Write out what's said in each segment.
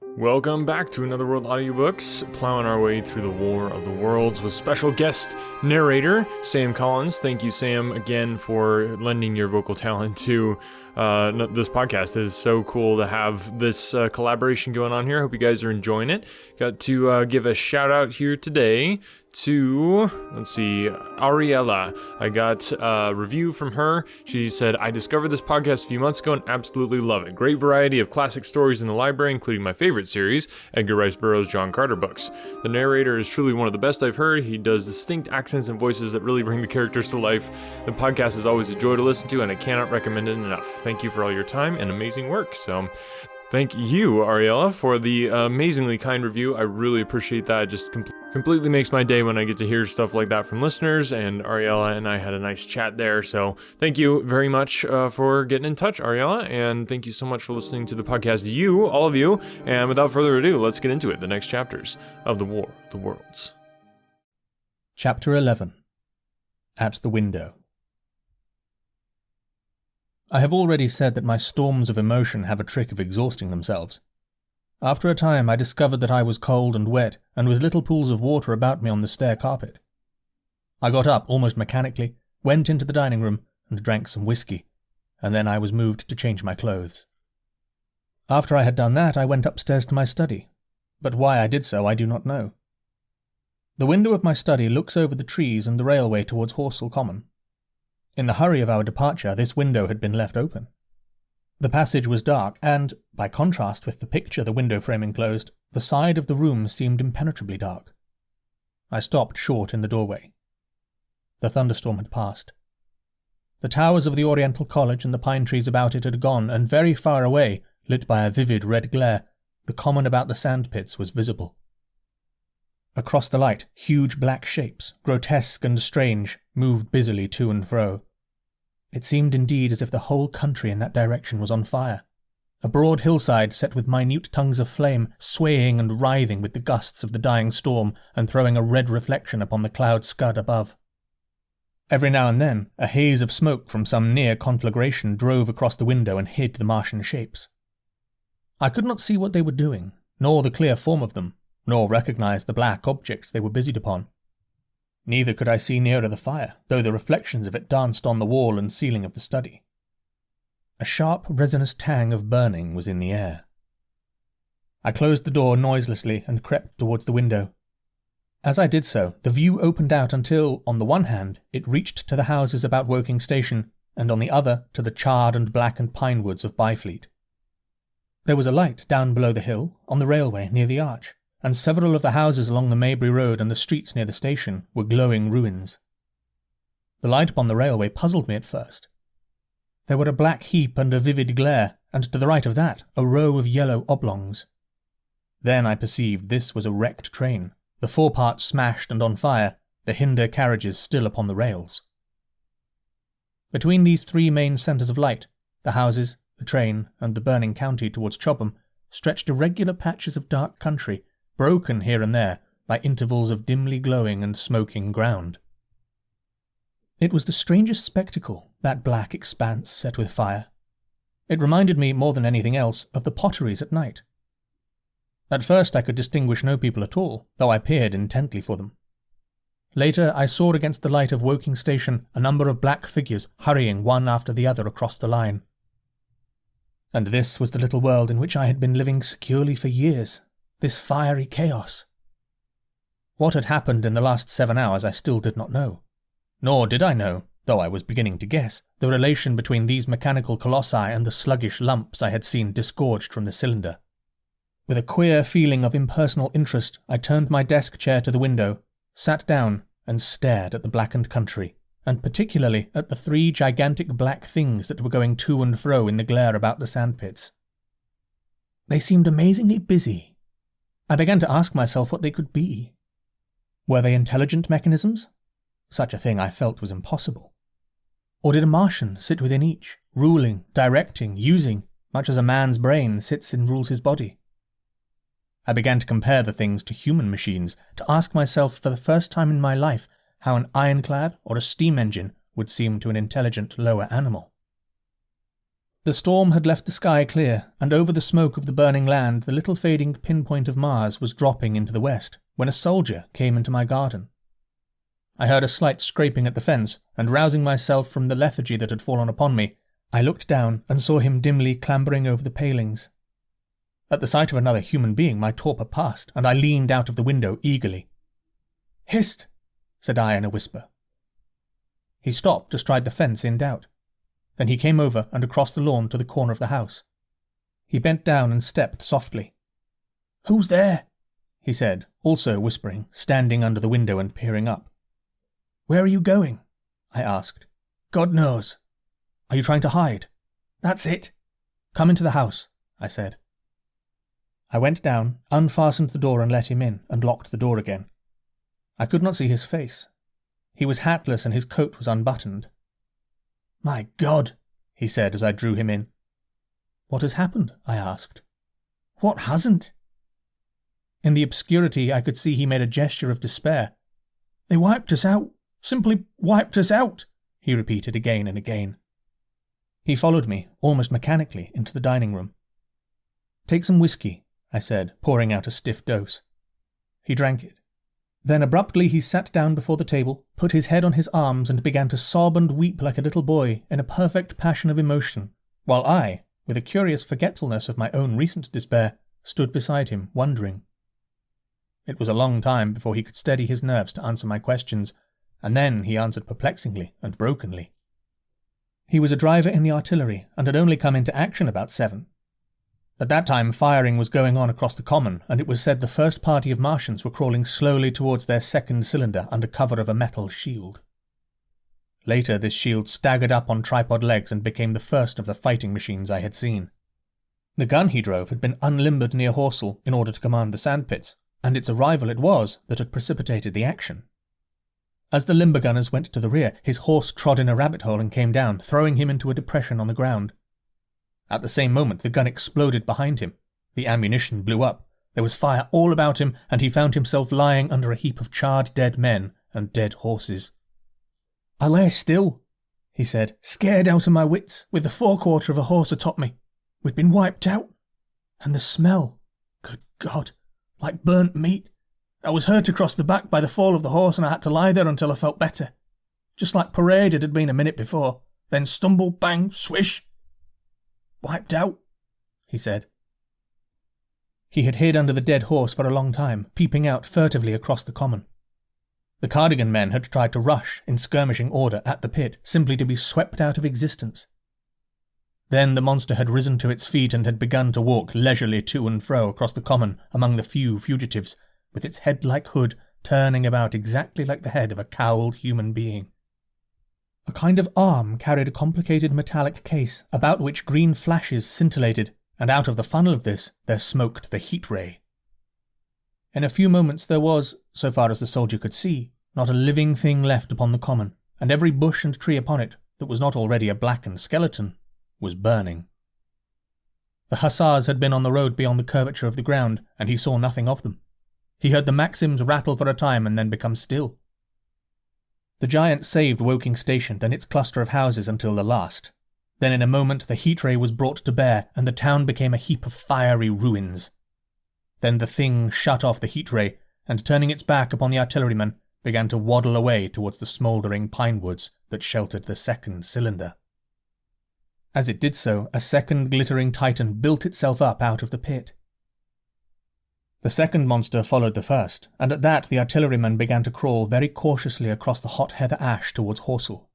Welcome back to Another World Audiobooks, plowing our way through the War of the Worlds with special guest narrator, Sam Collins. Thank you, Sam, again for lending your vocal talent to this podcast. It is so cool to have this collaboration going on here. I hope you guys are enjoying it. Got to give a shout out here today to, Ariella. I got a review from her. She said, I discovered this podcast a few months ago and absolutely love it. Great variety of classic stories in the library, including my favorite series, Edgar Rice Burroughs' John Carter books. The narrator is truly one of the best I've heard. He does distinct accents and voices that really bring the characters to life. The podcast is always a joy to listen to, and I cannot recommend it enough. Thank you for all your time and amazing work. So, thank you, Ariella, for the amazingly kind review. I really appreciate that. It just completely makes my day when I get to hear stuff like that from listeners, and Ariella and I had a nice chat there. So thank you very much for getting in touch, Ariella, and thank you so much for listening to the podcast, all of you. And without further ado, let's get into it, the next chapters of The War of the Worlds. Chapter 11. At the Window. I have already said that my storms of emotion have a trick of exhausting themselves. After a time I discovered that I was cold and wet, and with little pools of water about me on the stair carpet. I got up almost mechanically, went into the dining room, and drank some whiskey, and then I was moved to change my clothes. After I had done that, I went upstairs to my study, but why I did so I do not know. The window of my study looks over the trees and the railway towards Horsell Common. In the hurry of our departure, this window had been left open. The passage was dark, and, by contrast with the picture the window frame enclosed, the side of the room seemed impenetrably dark. I stopped short in the doorway. The thunderstorm had passed. The towers of the Oriental College and the pine trees about it had gone, and very far away, lit by a vivid red glare, the common about the sandpits was visible. Across the light, huge black shapes, grotesque and strange, moved busily to and fro. It seemed indeed as if the whole country in that direction was on fire. A broad hillside set with minute tongues of flame, swaying and writhing with the gusts of the dying storm and throwing a red reflection upon the cloud scud above. Every now and then, a haze of smoke from some near conflagration drove across the window and hid the Martian shapes. I could not see what they were doing, nor the clear form of them, nor recognize the black objects they were busied upon. Neither could I see nearer the fire, though the reflections of it danced on the wall and ceiling of the study. A sharp, resinous tang of burning was in the air. I closed the door noiselessly and crept towards the window. As I did so, the view opened out until, on the one hand, it reached to the houses about Woking Station, and on the other to the charred and blackened pine woods of Byfleet. There was a light down below the hill, on the railway near the arch, and several of the houses along the Maybury Road and the streets near the station were glowing ruins. The light upon the railway puzzled me at first. There were a black heap and a vivid glare, and to the right of that, a row of yellow oblongs. Then I perceived this was a wrecked train, the foreparts smashed and on fire, the hinder carriages still upon the rails. Between these three main centres of light, the houses, the train, and the burning county towards Chobham, stretched irregular patches of dark country, broken here and there by intervals of dimly glowing and smoking ground. It was the strangest spectacle, that black expanse set with fire. It reminded me, more than anything else, of the potteries at night. At first I could distinguish no people at all, though I peered intently for them. Later I saw against the light of Woking Station a number of black figures hurrying one after the other across the line. And this was the little world in which I had been living securely for years, this fiery chaos. What had happened in the last 7 hours I still did not know. Nor did I know, though I was beginning to guess, the relation between these mechanical colossi and the sluggish lumps I had seen disgorged from the cylinder. With a queer feeling of impersonal interest, I turned my desk chair to the window, sat down, and stared at the blackened country, and particularly at the 3 gigantic black things that were going to and fro in the glare about the sandpits. They seemed amazingly busy. I began to ask myself what they could be. Were they intelligent mechanisms? Such a thing I felt was impossible. Or did a Martian sit within each, ruling, directing, using, much as a man's brain sits and rules his body? I began to compare the things to human machines, to ask myself for the first time in my life how an ironclad or a steam engine would seem to an intelligent lower animal. The storm had left the sky clear, and over the smoke of the burning land the little fading pinpoint of Mars was dropping into the west, when a soldier came into my garden. I heard a slight scraping at the fence, and rousing myself from the lethargy that had fallen upon me, I looked down and saw him dimly clambering over the palings. At the sight of another human being my torpor passed, and I leaned out of the window eagerly. "Hist!" said I in a whisper. He stopped astride the fence in doubt. Then he came over and across the lawn to the corner of the house. He bent down and stepped softly. "Who's there?" he said, also whispering, standing under the window and peering up. "Where are you going?" I asked. "God knows." "Are you trying to hide?" "That's it." "Come into the house," I said. I went down, unfastened the door and let him in, and locked the door again. I could not see his face. He was hatless and his coat was unbuttoned. "My God," he said as I drew him in. "What has happened?" I asked. "What hasn't?" In the obscurity I could see he made a gesture of despair. "They wiped us out. Simply wiped us out," he repeated again and again. He followed me, almost mechanically, into the dining room. "Take some whiskey," I said, pouring out a stiff dose. He drank it. Then abruptly he sat down before the table, put his head on his arms and began to sob and weep like a little boy in a perfect passion of emotion, while I, with a curious forgetfulness of my own recent despair, stood beside him, wondering. It was a long time before he could steady his nerves to answer my questions, and then he answered perplexingly and brokenly. He was a driver in the artillery and had only come into action about 7. At that time firing was going on across the common, and it was said the first party of Martians were crawling slowly towards their second cylinder under cover of a metal shield. Later this shield staggered up on tripod legs and became the first of the fighting machines I had seen. The gun he drove had been unlimbered near Horsell in order to command the sandpits, and its arrival it was that had precipitated the action. As the limber gunners went to the rear, his horse trod in a rabbit hole and came down, throwing him into a depression on the ground. At the same moment the gun exploded behind him. The ammunition blew up. There was fire all about him, and he found himself lying under a heap of charred dead men and dead horses. "I lay still," he said, "scared out of my wits, with the forequarter of a horse atop me. We'd been wiped out. And the smell, good God, like burnt meat. I was hurt across the back by the fall of the horse, and I had to lie there until I felt better. Just like parade it had been a minute before. Then stumble, bang, swish. Wiped out," he said. He had hid under the dead horse for a long time, peeping out furtively across the common. The Cardigan men had tried to rush, in skirmishing order, at the pit, simply to be swept out of existence. Then the monster had risen to its feet and had begun to walk leisurely to and fro across the common among the few fugitives, with its head-like hood turning about exactly like the head of a cowled human being. A kind of arm carried a complicated metallic case, about which green flashes scintillated, and out of the funnel of this there smoked the heat ray. In a few moments there was, so far as the soldier could see, not a living thing left upon the common, and every bush and tree upon it, that was not already a blackened skeleton, was burning. The hussars had been on the road beyond the curvature of the ground, and he saw nothing of them. He heard the Maxims rattle for a time and then become still. The giant saved Woking Station and its cluster of houses until the last. Then in a moment the heat ray was brought to bear, and the town became a heap of fiery ruins. Then the thing shut off the heat ray, and turning its back upon the artillerymen, began to waddle away towards the smouldering pine woods that sheltered the second cylinder. As it did so, a second glittering titan built itself up out of the pit. The second monster followed the first, and at that the artilleryman began to crawl very cautiously across the hot heather ash towards Horsell.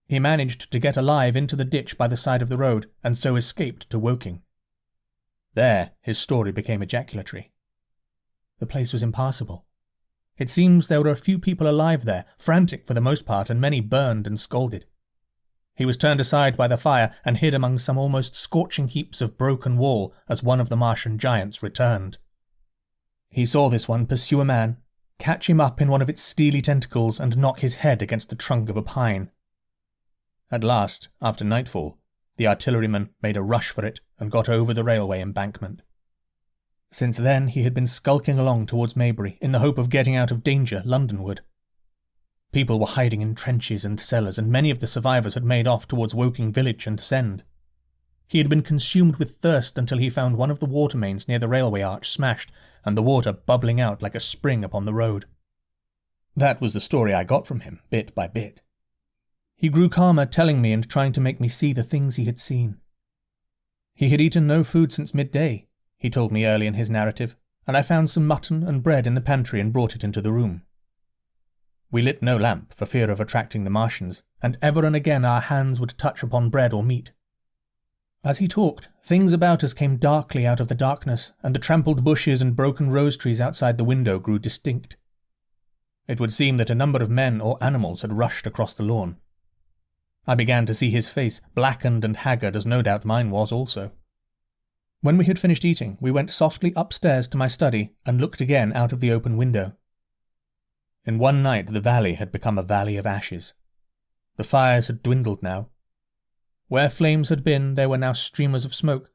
He managed to get alive into the ditch by the side of the road, and so escaped to Woking. There his story became ejaculatory. The place was impassable. It seems there were a few people alive there, frantic for the most part, and many burned and scalded. He was turned aside by the fire and hid among some almost scorching heaps of broken wall as one of the Martian giants returned. He saw this one pursue a man, catch him up in one of its steely tentacles and knock his head against the trunk of a pine. At last, after nightfall, the artilleryman made a rush for it and got over the railway embankment. Since then he had been skulking along towards Maybury in the hope of getting out of danger Londonward. People were hiding in trenches and cellars, and many of the survivors had made off towards Woking village and Send. He had been consumed with thirst until he found one of the water mains near the railway arch smashed, and the water bubbling out like a spring upon the road. That was the story I got from him, bit by bit. He grew calmer, telling me and trying to make me see the things he had seen. He had eaten no food since midday, he told me early in his narrative, and I found some mutton and bread in the pantry and brought it into the room. We lit no lamp for fear of attracting the Martians, and ever and again our hands would touch upon bread or meat. As he talked, things about us came darkly out of the darkness, and the trampled bushes and broken rose trees outside the window grew distinct. It would seem that a number of men or animals had rushed across the lawn. I began to see his face, blackened and haggard as no doubt mine was also. When we had finished eating, we went softly upstairs to my study and looked again out of the open window. In one night the valley had become a valley of ashes. The fires had dwindled now. Where flames had been, there were now streamers of smoke,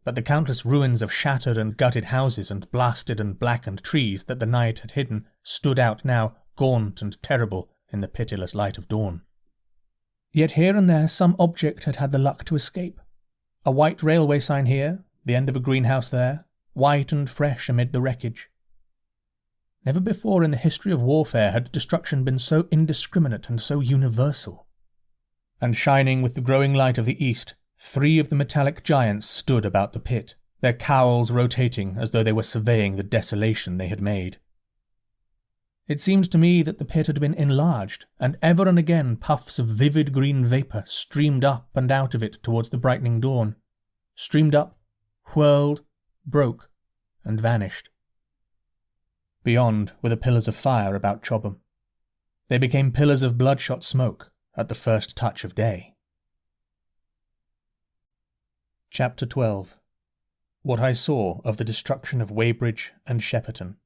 but the countless ruins of shattered and gutted houses and blasted and blackened trees that the night had hidden stood out now, gaunt and terrible, in the pitiless light of dawn. Yet here and there some object had had the luck to escape. A white railway sign here, the end of a greenhouse there, white and fresh amid the wreckage. Never before in the history of warfare had destruction been so indiscriminate and so universal. And shining with the growing light of the east, 3 of the metallic giants stood about the pit, their cowls rotating as though they were surveying the desolation they had made. It seemed to me that the pit had been enlarged, and ever and again puffs of vivid green vapour streamed up and out of it towards the brightening dawn, streamed up, whirled, broke, and vanished. Beyond were the pillars of fire about Chobham. They became pillars of bloodshot smoke at the first touch of day. Chapter 12. What I Saw of the Destruction of Weybridge and Shepperton.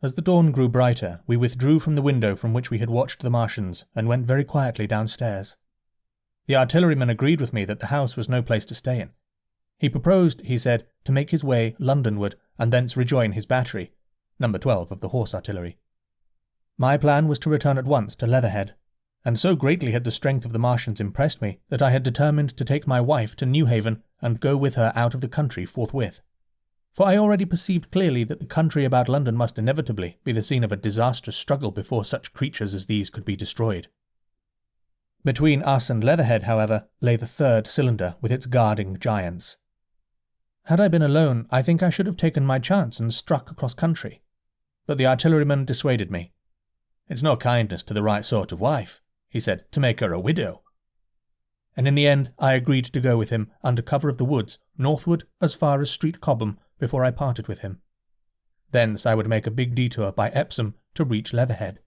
As the dawn grew brighter, we withdrew from the window from which we had watched the Martians and went very quietly downstairs. The artilleryman agreed with me that the house was no place to stay in. He proposed, he said, to make his way Londonward and thence rejoin his battery, No. 12 of the Horse Artillery. My plan was to return at once to Leatherhead, and so greatly had the strength of the Martians impressed me that I had determined to take my wife to Newhaven and go with her out of the country forthwith. For I already perceived clearly that the country about London must inevitably be the scene of a disastrous struggle before such creatures as these could be destroyed. Between us and Leatherhead, however, lay the 3rd cylinder with its guarding giants. Had I been alone, I think I should have taken my chance and struck across country, but the artilleryman dissuaded me. "It's no kindness to the right sort of wife," he said, "to make her a widow." And in the end I agreed to go with him under cover of the woods, northward as far as Street Cobham, before I parted with him. Thence I would make a big detour by Epsom to reach Leatherhead.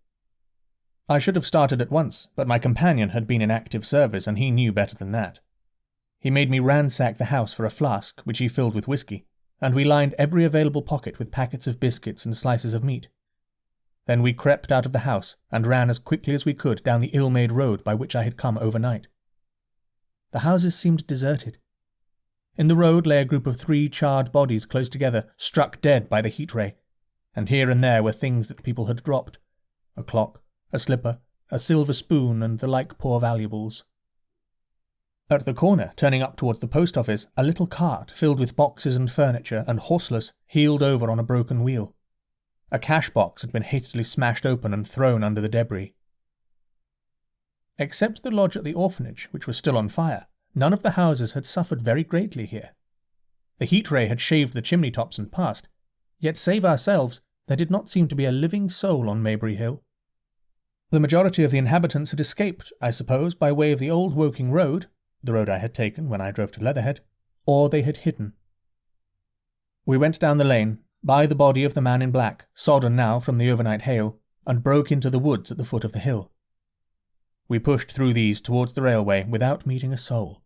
I should have started at once, but my companion had been in active service, and he knew better than that. He made me ransack the house for a flask, which he filled with whisky, and we lined every available pocket with packets of biscuits and slices of meat. Then we crept out of the house and ran as quickly as we could down the ill-made road by which I had come overnight. The houses seemed deserted. In the road lay a group of 3 charred bodies close together, struck dead by the heat ray, and here and there were things that people had dropped: a clock, a slipper, a silver spoon, and the like poor valuables. At the corner, turning up towards the post office, a little cart filled with boxes and furniture and horseless heeled over on a broken wheel. A cash box had been hastily smashed open and thrown under the debris. Except the lodge at the orphanage, which was still on fire, none of the houses had suffered very greatly here. The heat ray had shaved the chimney tops and passed, yet save ourselves, there did not seem to be a living soul on Maybury Hill. The majority of the inhabitants had escaped, I suppose, by way of the old Woking road, the road I had taken when I drove to Leatherhead, or they had hidden. We went down the lane, by the body of the man in black, sodden now from the overnight hail, and broke into the woods at the foot of the hill. We pushed through these towards the railway without meeting a soul.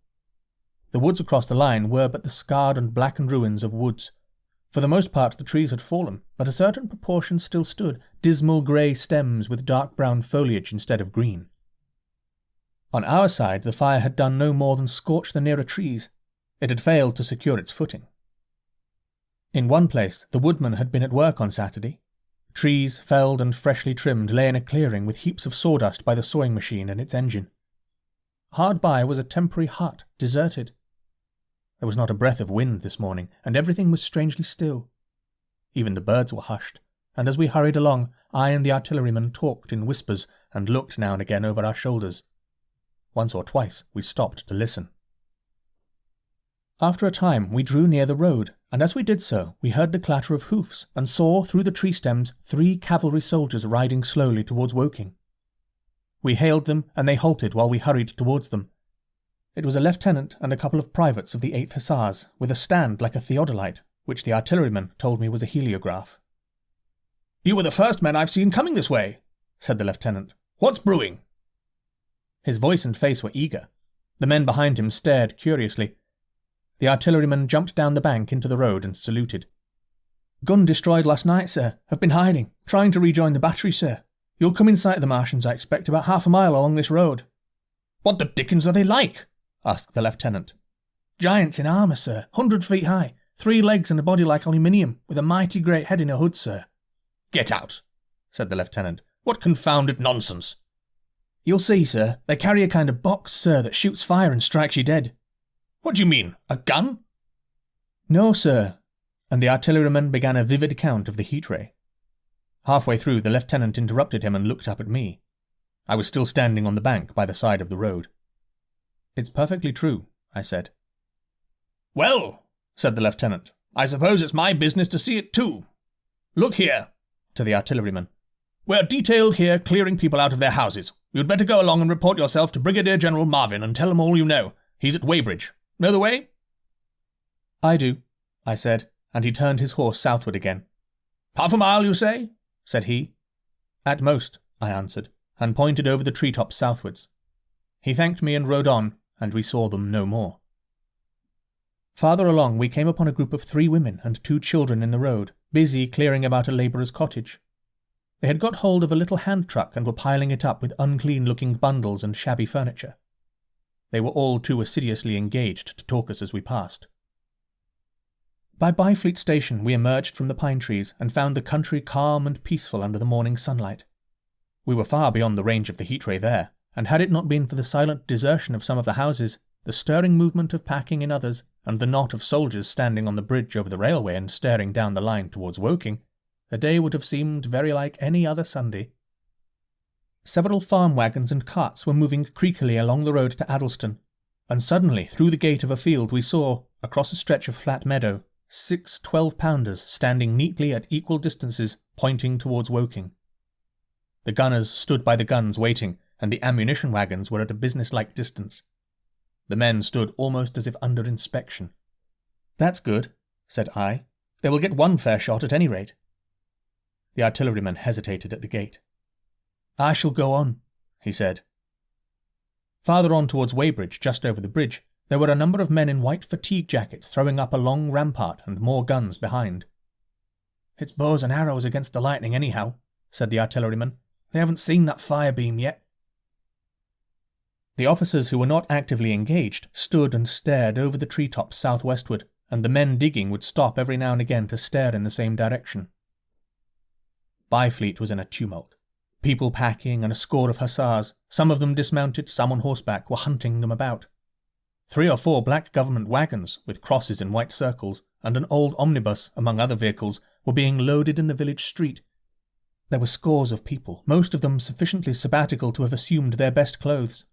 The woods across the line were but the scarred and blackened ruins of woods. For the most part the trees had fallen, but a certain proportion still stood, dismal grey stems with dark brown foliage instead of green. On our side the fire had done no more than scorch the nearer trees. It had failed to secure its footing. In one place the woodman had been at work on Saturday. Trees, felled and freshly trimmed, lay in a clearing with heaps of sawdust by the sawing machine and its engine. hard by was a temporary hut, deserted. There was not a breath of wind this morning, and everything was strangely still. Even the birds were hushed, and as we hurried along, I and the artilleryman talked in whispers and looked now and again over our shoulders. Once or twice we stopped to listen. After a time we drew near the road, and as we did so we heard the clatter of hoofs and saw through the tree stems 3 cavalry soldiers riding slowly towards Woking. We hailed them, and they halted while we hurried towards them. It was a lieutenant and a couple of privates of the 8th Hussars, with a stand like a theodolite, which the artilleryman told me was a heliograph. "You were the first men I've seen coming this way," said the lieutenant. "What's brewing?" His voice and face were eager. The men behind him stared curiously. The artilleryman jumped down the bank into the road and saluted. "Gun destroyed last night, sir. Have been hiding, trying to rejoin the battery, sir. You'll come in sight of the Martians, I expect, about half a mile along this road." "What the dickens are they like?" asked the lieutenant. "Giants in armour, sir, 100 feet high, 3 legs and a body like aluminium, with a mighty great head in a hood, sir." "Get out," said the lieutenant. "What confounded nonsense!" "You'll see, sir. They carry a kind of box, sir, that shoots fire and strikes you dead." "What do you mean? A gun?" "No, sir." And the artilleryman began a vivid account of the heat ray. Halfway through, the lieutenant interrupted him and looked up at me. I was still standing on the bank by the side of the road. "It's perfectly true," I said. "Well," said the lieutenant, "I suppose it's my business to see it too. Look here," to the artilleryman. "We're detailed here clearing people out of their houses. You'd better go along and report yourself to Brigadier General Marvin and tell him all you know. He's at Weybridge. Know the way?" "I do," I said, and he turned his horse southward again. "Half a mile, you say?" said he. "At most," I answered, and pointed over the treetops southwards. He thanked me and rode on, and we saw them no more. Farther along we came upon a group of 3 women and 2 children in the road, busy clearing about a labourer's cottage. They had got hold of a little hand truck and were piling it up with unclean-looking bundles and shabby furniture. They were all too assiduously engaged to talk us as we passed. By Byfleet Station we emerged from the pine trees and found the country calm and peaceful under the morning sunlight. We were far beyond the range of the heat ray there, and had it not been for the silent desertion of some of the houses, the stirring movement of packing in others, and the knot of soldiers standing on the bridge over the railway and staring down the line towards Woking, the day would have seemed very like any other Sunday. Several farm wagons and carts were moving creakily along the road to Addleston, and suddenly through the gate of a field we saw, across a stretch of flat meadow, 6 12-pounders standing neatly at equal distances, pointing towards Woking. The gunners stood by the guns waiting, and the ammunition wagons were at a business-like distance. The men stood almost as if under inspection. "That's good," said I. "They will get one fair shot at any rate." The artilleryman hesitated at the gate. "I shall go on," he said. Farther on towards Weybridge, just over the bridge, there were a number of men in white fatigue jackets throwing up a long rampart and more guns behind. "It's bows and arrows against the lightning anyhow," said the artilleryman. "They haven't seen that fire beam yet." The officers who were not actively engaged stood and stared over the treetops southwestward, and the men digging would stop every now and again to stare in the same direction. Byfleet was in a tumult. People packing and a score of hussars, some of them dismounted, some on horseback, were hunting them about. 3 or 4 black government wagons, with crosses in white circles, and an old omnibus, among other vehicles, were being loaded in the village street. There were scores of people, most of them sufficiently sabbatical to have assumed their best clothes.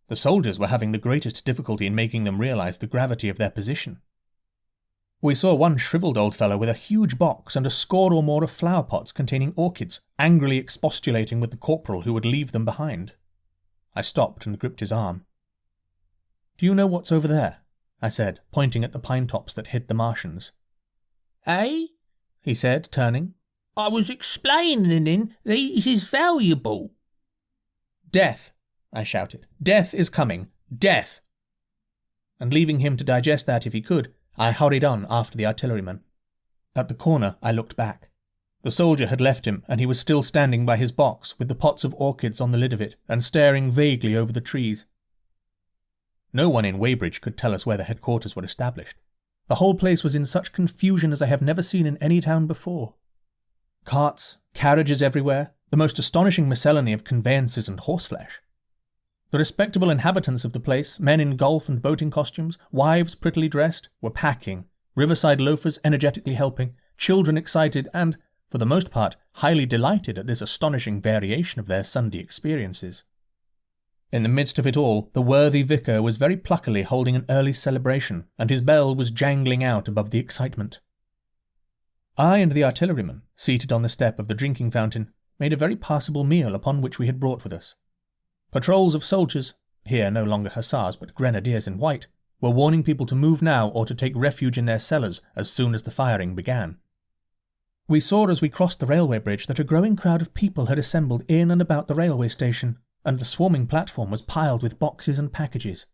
The soldiers were having the greatest difficulty in making them realize the gravity of their position. We saw one shriveled old fellow with a huge box and a score or more of flower pots containing orchids, angrily expostulating with the corporal who would leave them behind. I stopped and gripped his arm. "Do you know what's over there?" I said, pointing at the pine tops that hid the Martians. "Eh?" he said, turning. "I was explaining these is valuable." "Death!" I shouted. "Death is coming! Death!" And leaving him to digest that if he could, I hurried on after the artilleryman. At the corner I looked back. The soldier had left him, and he was still standing by his box, with the pots of orchids on the lid of it, and staring vaguely over the trees. No one in Weybridge could tell us where the headquarters were established. The whole place was in such confusion as I have never seen in any town before. Carts, carriages everywhere, the most astonishing miscellany of conveyances and horseflesh. The respectable inhabitants of the place, men in golf and boating costumes, wives prettily dressed, were packing, riverside loafers energetically helping, children excited and, for the most part, highly delighted at this astonishing variation of their Sunday experiences. In the midst of it all, the worthy vicar was very pluckily holding an early celebration, and his bell was jangling out above the excitement. I and the artilleryman, seated on the step of the drinking fountain, made a very passable meal upon which we had brought with us. Patrols of soldiers, here no longer hussars but grenadiers in white, were warning people to move now or to take refuge in their cellars as soon as the firing began. We saw as we crossed the railway bridge that a growing crowd of people had assembled in and about the railway station, and the swarming platform was piled with boxes and packages.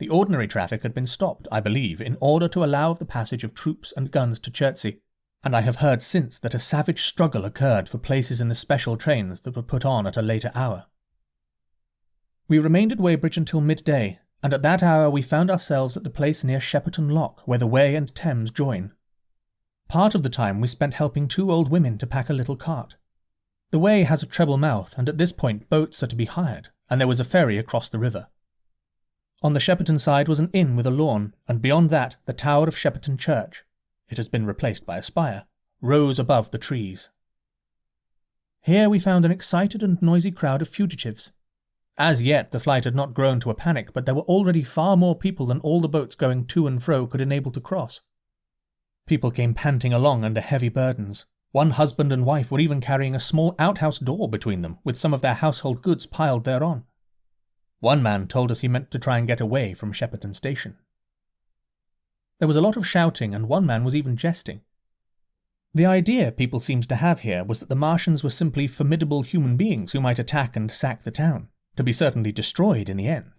The ordinary traffic had been stopped, I believe, in order to allow of the passage of troops and guns to Chertsey, and I have heard since that a savage struggle occurred for places in the special trains that were put on at a later hour. We remained at Weybridge until midday, and at that hour we found ourselves at the place near Shepperton Lock, where the Wey and Thames join. Part of the time we spent helping 2 old women to pack a little cart. The Wey has a treble mouth, and at this point boats are to be hired, and there was a ferry across the river. On the Shepperton side was an inn with a lawn, and beyond that the tower of Shepperton Church, it has been replaced by a spire, rose above the trees. Here we found an excited and noisy crowd of fugitives. As yet the flight had not grown to a panic, but there were already far more people than all the boats going to and fro could enable to cross. People came panting along under heavy burdens. One husband and wife were even carrying a small outhouse door between them, with some of their household goods piled thereon. One man told us he meant to try and get away from Shepperton Station. There was a lot of shouting, and one man was even jesting. The idea people seemed to have here was that the Martians were simply formidable human beings who might attack and sack the town, to be certainly destroyed in the end.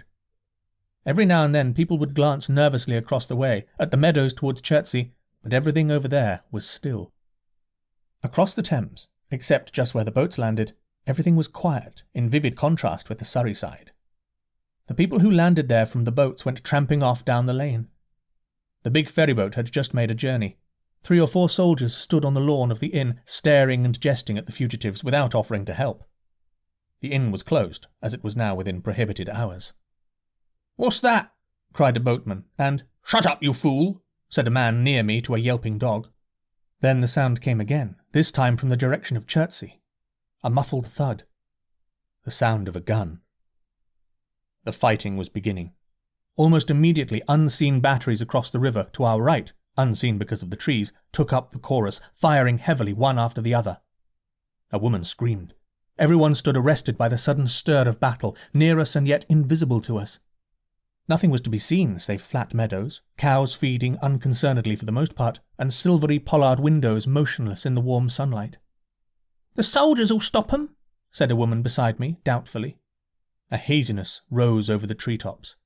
Every now and then people would glance nervously across the way, at the meadows towards Chertsey, but everything over there was still. Across the Thames, except just where the boats landed, everything was quiet, in vivid contrast with the Surrey side. The people who landed there from the boats went tramping off down the lane. The big ferryboat had just made a journey. 3 or 4 soldiers stood on the lawn of the inn, staring and jesting at the fugitives without offering to help. The inn was closed, as it was now within prohibited hours. "What's that?" cried a boatman, and "Shut up, you fool!" said a man near me to a yelping dog. Then the sound came again, this time from the direction of Chertsey. A muffled thud. The sound of a gun. The fighting was beginning. Almost immediately, unseen batteries across the river, to our right, unseen because of the trees, took up the chorus, firing heavily one after the other. A woman screamed. Everyone stood arrested by the sudden stir of battle, near us and yet invisible to us. Nothing was to be seen save flat meadows, cows feeding unconcernedly for the most part, and silvery pollard windows motionless in the warm sunlight. "The soldiers'll stop 'em," said a woman beside me, doubtfully. A haziness rose over the treetops.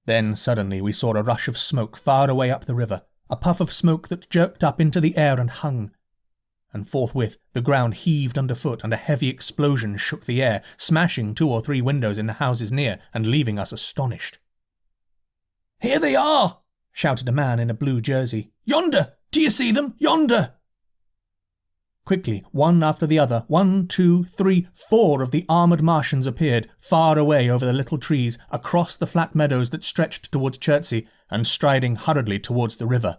Then suddenly we saw a rush of smoke far away up the river, a puff of smoke that jerked up into the air and hung. And forthwith the ground heaved underfoot and a heavy explosion shook the air, smashing 2 or 3 windows in the houses near and leaving us astonished. "Here they are!" shouted a man in a blue jersey. "Yonder! Do you see them? Yonder!" Quickly, one after the other, 1, 2, 3, 4 of the armoured Martians appeared, far away over the little trees, across the flat meadows that stretched towards Chertsey, and striding hurriedly towards the river.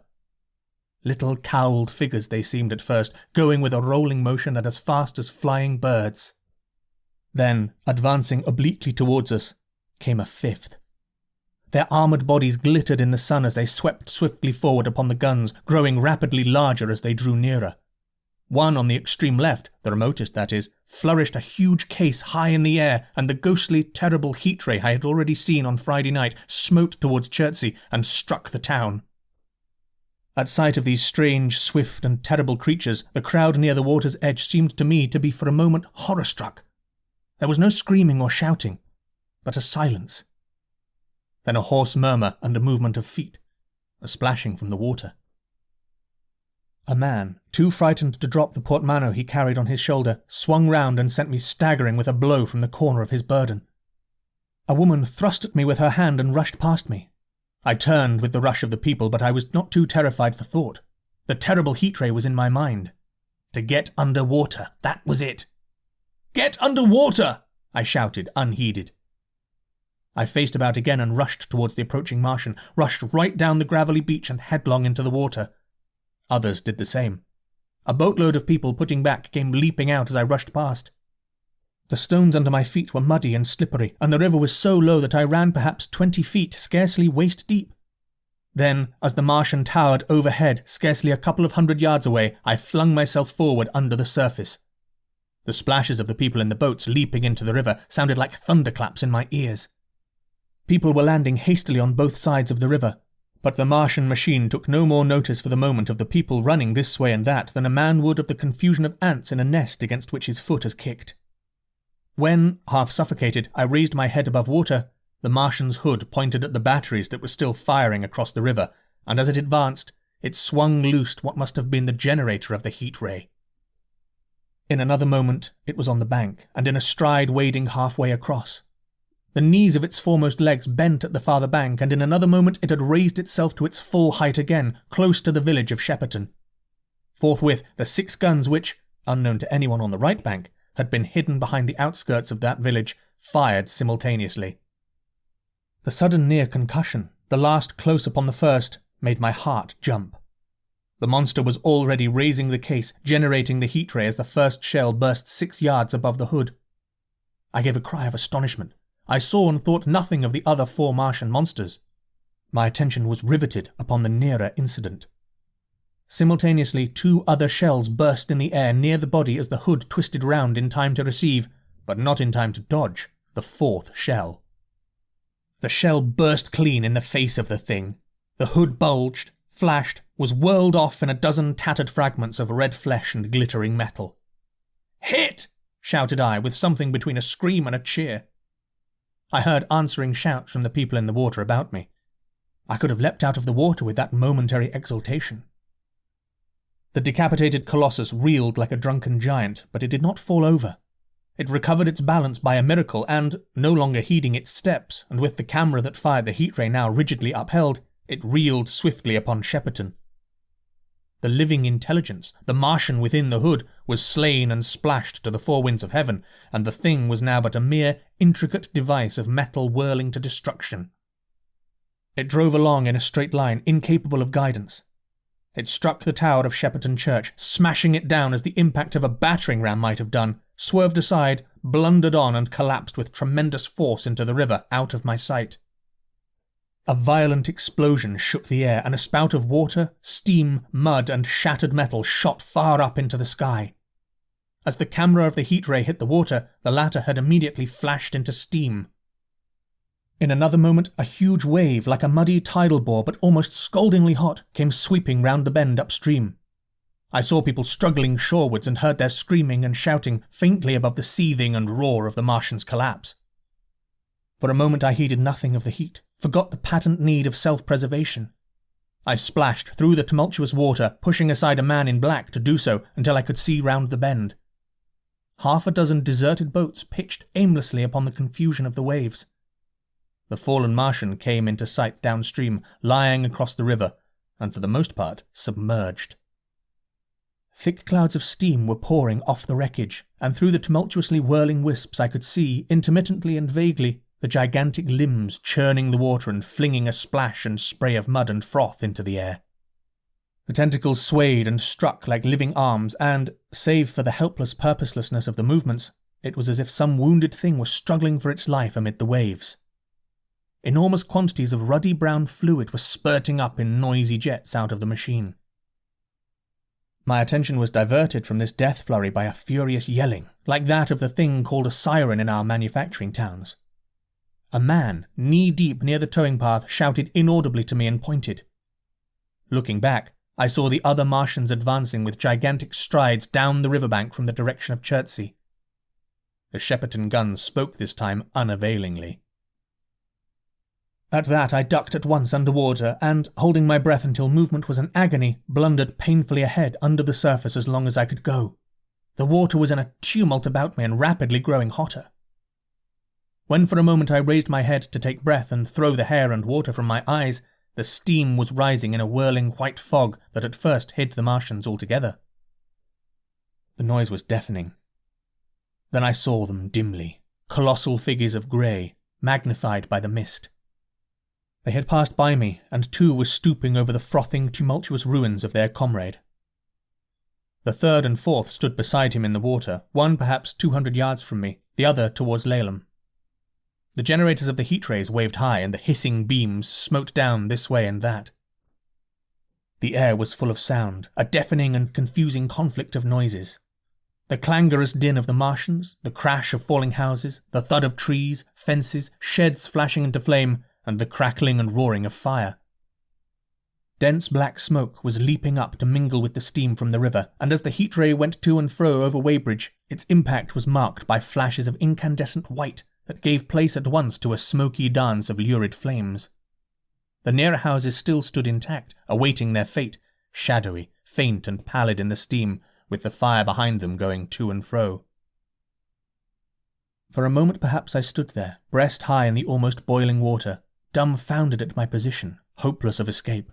Little cowled figures they seemed at first, going with a rolling motion and as fast as flying birds. Then, advancing obliquely towards us, came a 5th. Their armoured bodies glittered in the sun as they swept swiftly forward upon the guns, growing rapidly larger as they drew nearer. One on the extreme left, the remotest that is, flourished a huge case high in the air, and the ghostly, terrible heat ray I had already seen on Friday night smote towards Chertsey and struck the town. At sight of these strange, swift and terrible creatures, the crowd near the water's edge seemed to me to be for a moment horror-struck. There was no screaming or shouting, but a silence. Then a hoarse murmur and a movement of feet, a splashing from the water. A man, too frightened to drop the portmanteau he carried on his shoulder, swung round and sent me staggering with a blow from the corner of his burden. A woman thrust at me with her hand and rushed past me. I turned with the rush of the people, but I was not too terrified for thought. The terrible heat ray was in my mind. To get under water, that was it. "Get under water!" I shouted, unheeded. I faced about again and rushed towards the approaching Martian, rushed right down the gravelly beach and headlong into the water. Others did the same. A boatload of people putting back came leaping out as I rushed past. The stones under my feet were muddy and slippery, and the river was so low that I ran perhaps 20 feet, scarcely waist deep. Then, as the Martian towered overhead, scarcely a couple of 100 yards away, I flung myself forward under the surface. The splashes of the people in the boats leaping into the river sounded like thunderclaps in my ears. People were landing hastily on both sides of the river, but the Martian machine took no more notice for the moment of the people running this way and that than a man would of the confusion of ants in a nest against which his foot has kicked. When, half suffocated, I raised my head above water, the Martian's hood pointed at the batteries that were still firing across the river, and as it advanced, it swung loosed what must have been the generator of the heat ray. In another moment, it was on the bank, and in a stride wading halfway across. The knees of its foremost legs bent at the farther bank, and in another moment it had raised itself to its full height again, close to the village of Shepperton. Forthwith, the 6 guns which, unknown to anyone on the right bank, had been hidden behind the outskirts of that village, fired simultaneously. The sudden near concussion, the last close upon the first, made my heart jump. The monster was already raising the case, generating the heat ray as the first shell burst 6 yards above the hood. I gave a cry of astonishment. I saw and thought nothing of the other 4 Martian monsters. My attention was riveted upon the nearer incident. Simultaneously, 2 other shells burst in the air near the body as the hood twisted round in time to receive, but not in time to dodge, the 4th shell. The shell burst clean in the face of the thing. The hood bulged, flashed, was whirled off in a dozen tattered fragments of red flesh and glittering metal. "Hit!" shouted I, with something between a scream and a cheer. I heard answering shouts from the people in the water about me. I could have leapt out of the water with that momentary exultation. The decapitated colossus reeled like a drunken giant, but it did not fall over. It recovered its balance by a miracle, and, no longer heeding its steps, and with the camera that fired the heat ray now rigidly upheld, it reeled swiftly upon Shepperton. The living intelligence, the Martian within the hood, was slain and splashed to the 4 winds of heaven, and the thing was now but a mere intricate device of metal whirling to destruction. It drove along in a straight line, incapable of guidance. It struck the tower of Shepperton Church, smashing it down as the impact of a battering ram might have done, swerved aside, blundered on and collapsed with tremendous force into the river, out of my sight. A violent explosion shook the air, and a spout of water, steam, mud, and shattered metal shot far up into the sky. As the camera of the heat ray hit the water, the latter had immediately flashed into steam. In another moment, a huge wave, like a muddy tidal bore but almost scaldingly hot, came sweeping round the bend upstream. I saw people struggling shorewards and heard their screaming and shouting faintly above the seething and roar of the Martian's collapse. For a moment I heeded nothing of the heat, forgot the patent need of self-preservation. I splashed through the tumultuous water, pushing aside a man in black to do so until I could see round the bend. 6 deserted boats pitched aimlessly upon the confusion of the waves. The fallen Martian came into sight downstream, lying across the river, and for the most part submerged. Thick clouds of steam were pouring off the wreckage, and through the tumultuously whirling wisps I could see, intermittently and vaguely, the gigantic limbs churning the water and flinging a splash and spray of mud and froth into the air. The tentacles swayed and struck like living arms, and, save for the helpless purposelessness of the movements, it was as if some wounded thing was struggling for its life amid the waves. Enormous quantities of ruddy brown fluid were spurting up in noisy jets out of the machine. My attention was diverted from this death flurry by a furious yelling, like that of the thing called a siren in our manufacturing towns. A man, knee-deep near the towing path, shouted inaudibly to me and pointed. Looking back, I saw the other Martians advancing with gigantic strides down the riverbank from the direction of Chertsey. The Shepperton guns spoke this time unavailingly. At that I ducked at once under water, and, holding my breath until movement was an agony, blundered painfully ahead under the surface as long as I could go. The water was in a tumult about me and rapidly growing hotter. When for a moment I raised my head to take breath and throw the hair and water from my eyes, the steam was rising in a whirling white fog that at first hid the Martians altogether. The noise was deafening. Then I saw them dimly, colossal figures of grey, magnified by the mist. They had passed by me, and two were stooping over the frothing, tumultuous ruins of their comrade. The third and fourth stood beside him in the water, one perhaps 200 yards from me, the other towards Laleham. The generators of the heat rays waved high, and the hissing beams smote down this way and that. The air was full of sound, a deafening and confusing conflict of noises. The clangorous din of the Martians, the crash of falling houses, the thud of trees, fences, sheds flashing into flame, and the crackling and roaring of fire. Dense black smoke was leaping up to mingle with the steam from the river, and as the heat ray went to and fro over Weybridge, its impact was marked by flashes of incandescent white that gave place at once to a smoky dance of lurid flames. The nearer houses still stood intact, awaiting their fate, shadowy, faint and pallid in the steam, with the fire behind them going to and fro. For a moment perhaps I stood there, breast high in the almost boiling water, dumbfounded at my position, hopeless of escape.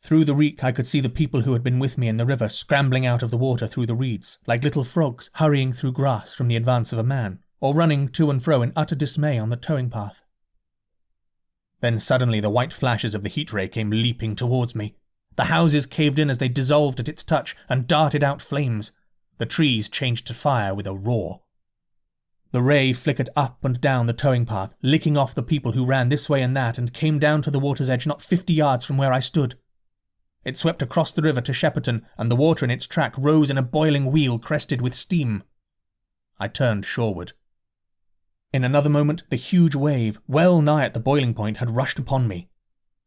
Through the reek I could see the people who had been with me in the river scrambling out of the water through the reeds, like little frogs hurrying through grass from the advance of a man, or running to and fro in utter dismay on the towing path. Then suddenly the white flashes of the heat ray came leaping towards me. The houses caved in as they dissolved at its touch and darted out flames. The trees changed to fire with a roar. The ray flickered up and down the towing path, licking off the people who ran this way and that, and came down to the water's edge not 50 yards from where I stood. It swept across the river to Shepperton, and the water in its track rose in a boiling wheel crested with steam. I turned shoreward. In another moment, the huge wave, well nigh at the boiling point, had rushed upon me.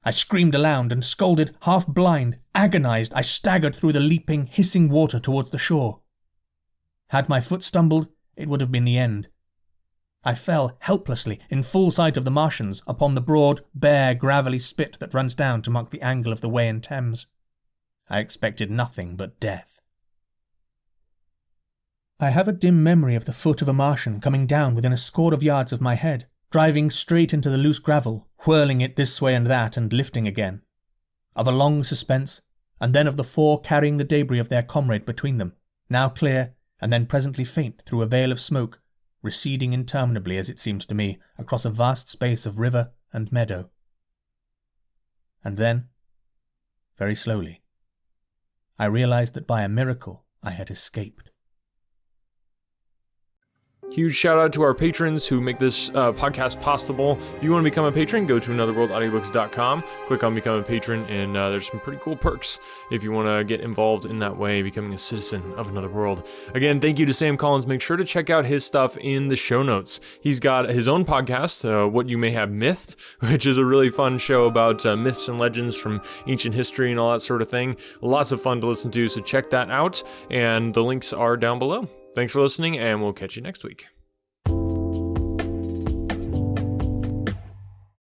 I screamed aloud and scolded, half blind, agonized. I staggered through the leaping, hissing water towards the shore. Had my foot stumbled, it would have been the end. I fell helplessly, in full sight of the Martians, upon the broad, bare, gravelly spit that runs down to mark the angle of the Wey and Thames. I expected nothing but death. I have a dim memory of the foot of a Martian coming down within a score of yards of my head, driving straight into the loose gravel, whirling it this way and that and lifting again. Of a long suspense, and then of the four carrying the debris of their comrade between them, now clear, and then presently faint through a veil of smoke, receding interminably, as it seemed to me, across a vast space of river and meadow. And then, very slowly, I realized that by a miracle I had escaped. Huge shout out to our patrons who make this podcast possible. If you want to become a patron, go to anotherworldaudiobooks.com, click on Become a Patron, and there's some pretty cool perks if you want to get involved in that way, becoming a citizen of Another World. Again, thank you to Sam Collins. Make sure to check out his stuff in the show notes. He's got his own podcast, What You May Have Mythed, which is a really fun show about myths and legends from ancient history and all that sort of thing. Lots of fun to listen to, so check that out, and the links are down below. Thanks for listening, and we'll catch you next week.